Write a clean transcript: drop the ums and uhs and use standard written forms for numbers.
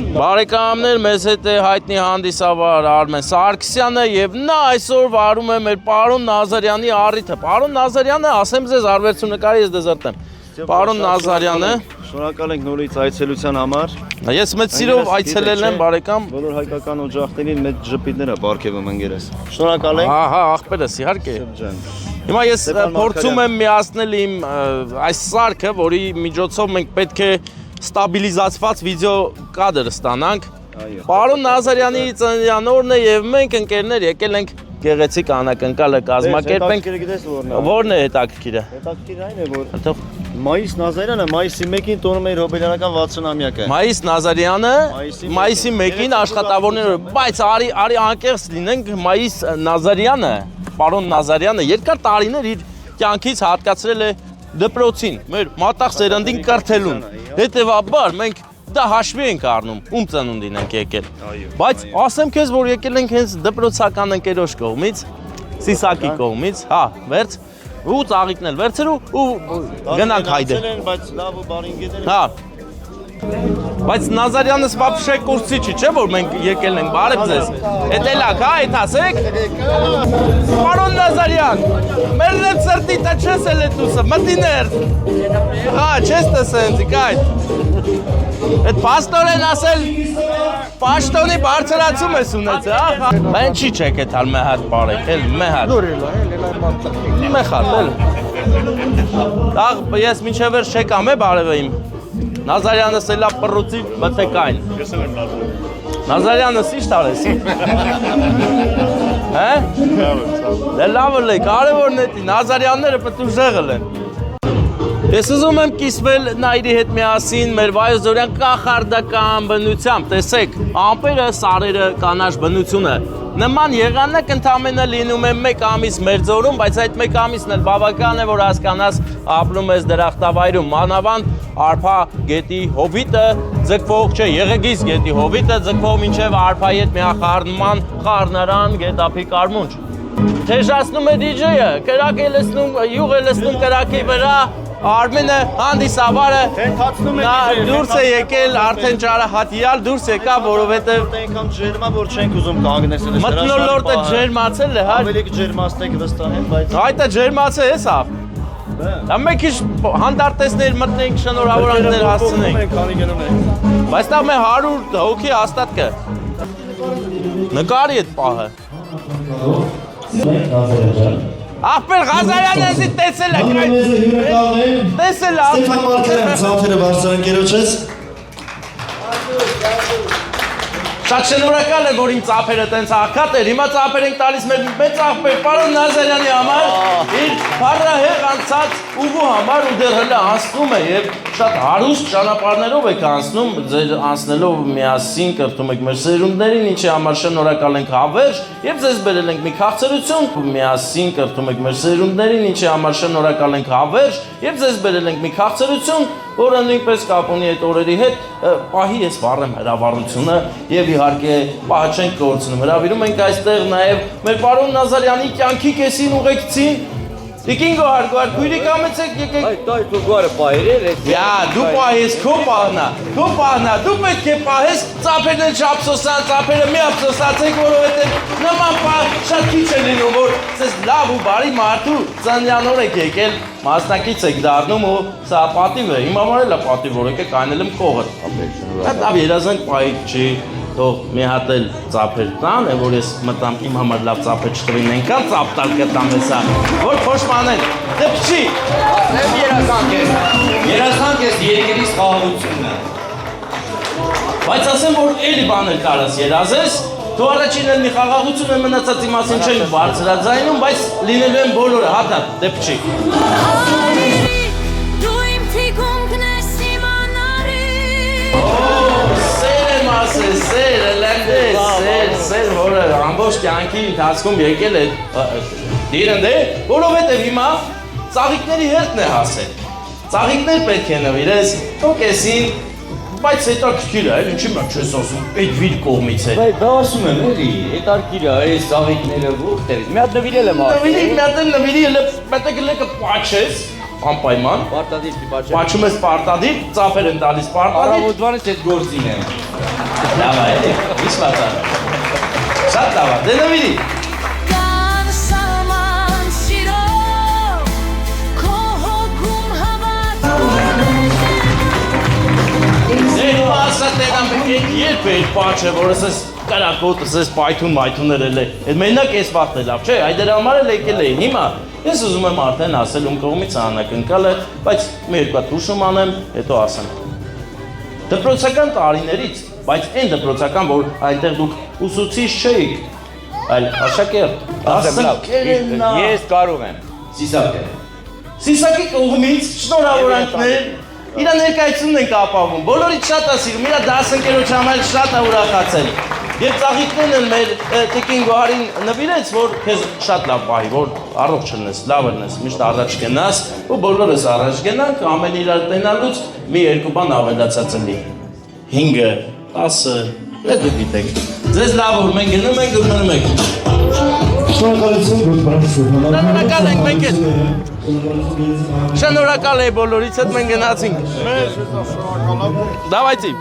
Բարեկամներ, մեզ հետ է հայտնի հանդիսավար Արմեն Սարգսյանը եւ նա այսօր վարում է մեր պարոն Նազարյանի առիթը։ Պարոն Նազարյանը, ասեմ ձեզ արվերցու նկարի ես դեզերտեմ։ Պարոն Նազարյանը, շնորհակալ ենք նորից այցելության համար։ Ես մեծ սիրով այցելել եմ, բարեկամ։ Բոլոր հայկական օջախներին մեծ ժպիտները բարգեւում ընկերես։ Շնորհակալ ենք։ Ահա, աղբերս իհարկե։ Հիմա ես փորձում եմ միացնել իմ այս սարքը, որի միջոցով մենք պետք է ստաբիլիզացված վիդեո կադր ստանանք։ Պարոն Նազարյանի ծննդյան օրն է եւ մենք ընկերներ եկել ենք գեղեցիկ անակնկալը կազմակերպենք։ Որն է հետաքրքիրը։ Հետաքրքիրը այն է, որ Մայիս Նազարյանը մայիսի 1-ին տոնում է իր հոբելյանական 60-ամյակը։ Մայիս Նազարյանը մայիսի 1-ին աշխատավորները, բայց արի անկեղծ լինենք, Մայիս Նազարյանը, պարոն Նազարյանը երկար տարիներ իր կյանքից հատկացրել է դպրոցին, մեր մատաղ սերնդին կրթելուն։ Հետևաբար մենք դա հաշվի ենք առնում, ում ծնունդին ենք եկել։ Բայց ասեմ քեզ, որ եկել ենք հենց դպրոցական ընկերոջ կողմից, Սիսակի կողմից, հա, վերջ, ու ծաղիկն էլ վերցրու ու գնանք հայդե։ Բայց լավ ու բարին գետեր։ Հա։ Բայց Նազարյանս вообще կուրսի չի, չէ՞ որ մենք եկել ենք, բարև ձեզ։ Էտելակ, հա, էդ ասեք։ Պարոն Նազարյան, մերն եմ սրտի, դա չես էլ էդ ուսը, մտիներ։ Հա, չես տեսենցի, կայտ։ Էդ պաստորեն ասել, պաշտոնի բարձրացում ես ունեցը, հա։ Բեն չի չեք էթալ մի հատ բարեք, էլ մի հատ։ Մի հատ, էլ։ Դաղ, ես մինչև էր չեկամ է բարև իմ։ Նազարյանս էլա պռուցի մտեկայն։ Ես էլ եմ Նազարյան։ Նազարյանս ի՞նչ տարես։ Հե։ Դե լավ է, կարևորն է, Նազարյանները պետք է ժեղել են։ Ես ուզում եմ կիսվել Նայիրի հետ միասին մեր վայոզորյան կախարդական բնությամբ, տեսեք, ամպերը, սարերը, կանաչ բնությունը։ Նման եղանակ ընդամենը լինում է 1 ամիս մեր ձորում, բայց այդ 1 ամիսն էլ բավական է, որ հասկանաս ապրում ես դրախտավայրում, մանավանդ արփա գետի հովիտը ձգվող չէ, Եղեգիս գետի հովիտը ձգվող մինչև արփայետ միախառնման խառնարան գետափի կարմունջ։ Թեժացնում է DJ-ը, կրակ է լսնում, յուղ է լսնում կրակի վրա, Արմենը հանդիսավարը դուրս է եկել, արդեն ճարահատյալ դուրս եկա, որովհետև Այնքան ջերմա, որ չենք ուզում կանգնեցել։ մթնոլորտը ջերմացել է, հա։ Ավելի կջերմացնենք վստահ եմ, բայց Այդ է ջերմացել է, սա։ Դա մեկ քիչ հանդարտեսներ մտնենք, շնորհավորանքներ հասցնենք։ Քանի գնում ենք։ Բայց դա մե 100 հոգի հաստատ կը։ Նկարի այդ պահը։ Ախպեր Ղազարյանը էսի տեսել է։ Տեսել է։ Ծափերը բարձր ընկերոջս։ Շատ շնորհակալ եմ, որ իմ ծափերը տենց աղքատ էր, հիմա ծափեր ենք տալիս մեր մեծ աղբեր, պարոն Նազարյանի համար, իր փառահեղ անցած ուղու համար ու դեռ հլը անցնում է և շատ հարուստ ճանապարհներով եք անցնում, ձեր անցնելով միասին կրթում եք մեր սերունդներին, ինչի համար շնորհակալ ենք հավերժ և ձեզ բերել ենք մի քաղցրություն, միասին կրթում եք մեր սերունդներին, ինչի համար շնորհակալ ենք հավերժ և ձեզ բերել ենք մի քաղցրություն, որը նույնպես կապ ունի այդ օրերի հետ, պահի ես վառեմ հրավառությունը և իհարկե պահը չենք կորցնում, հրավիրում ենք այստեղ նաև մեր պարոն Նազարյանի կյանքի կեսին ուղեկցին, Տիկինգո հարգար, քույրիկ ամեցեք եկեք։ Այ դու գարը պահեր ես։ Յա, դու պահես, քո պահնա, դու պետք է պահես, ծափերն են չափսոսան, ծափերը մի ափսոսացեք, որովհետև նման պահ շատ քիչ է լինում, որ ցես լավ ու բարի մարդու ծննդյան օր եք եկել, մասնակից եք դառնում ու սա պատիվ է, իմ համար էլ է պատիվ, որ եկեք այնել եմ կողը։ Դա երազանք պահիկ չի, թող մի հատ էլ ծափեր տան, որ ես մտամ իմ համար լավ ծափեր չտրին, ենքան ծափ տալ կտամ եսա, որ փոշմանեն, դեպ չի։ Երազանք ես երկրից խաղաղությունը։ Բայց ասեմ, որ էլի բաներ կարաս երազես, դու առաջին էլ մի խաղաղություն եմ մնացածի մասին չենք բարձրաձայնում, բայց լինելու են բոլորը, հատատ, դեպ չի։ Սեր, որը ամբողջ կյանքի ընթացքում եկել է դիրընդ է, որովհետև հիմա ծաղիկների հերթն է հասել։ Ծաղիկներ պետք է նվիրես, թող էսին, բայց հետաքրքիր է, ինչի մա չես ասում, այդ վիր կողմից է։ Բայց դա ասում եմ, էլի, հետաքրքիր է, այս ծաղիկները որտեղից։ Մի հատ նվիրել եմ արդեն։ Նվիրի, մի հատ նվիրի, մետեք լեկը պաչես, անպայման։ Պարտադիր դիպաչը։ Պաչում ես պարտադիր, ծափեր են տալիս պարտադիր։ Առավոտվանից այդ գործին եմ։ Լավ է, էլի, ինչ պատա։ Շատ լավ է, դե նվիրի։ Ձեր պասը տենամ երբ է իր պաչը, որ ասես կարակոտ, ասես պայթուն մայթուներ էլ է։ Այդ մենակ ես վաղտ է լավ, չէ, այդ դրա համար էլ եկել էին, հիմա ես ուզում եմ արդեն ասել ում կողմից անակնկալ է, բայց մի երկու հատ հուշում անեմ, հետո ասեմ։ Դպրոցական տարիներից, բայց այն դպրոցական, որ այնտեղ դուք ուսուցիչ չէիք, այլ աշակերտ, դասընկերնա։ Ես կարող եմ։ Սիսակը։ Սիսակի կողմից շնորհավորանքներ, իր ներկայությունն ենք ապահովում, բոլորից շատ է սիրում, իր դասընկերոջ համար շատ է ուրախացել։ Եվ ծաղիկներն են մեր տիկին Գոհարին նվիրեց, որ քեզ շատ լավ պահի, որ առողջ լինես, լավ լինես, միշտ առաջ գնաս, ու բոլորս առաջ գնանք, ամեն իրար տենալուց մի երկու բան ավելացած լինի։ 5-ը, 10-ը, դու գիտեք։ Ձեզ լավ որ մենք գնում ենք ու մնում ենք։ Շնորհակալ ենք մենք էլ։ Շնորհակալ եմ բոլորից հետ մենք գնացինք։ Դավայցի։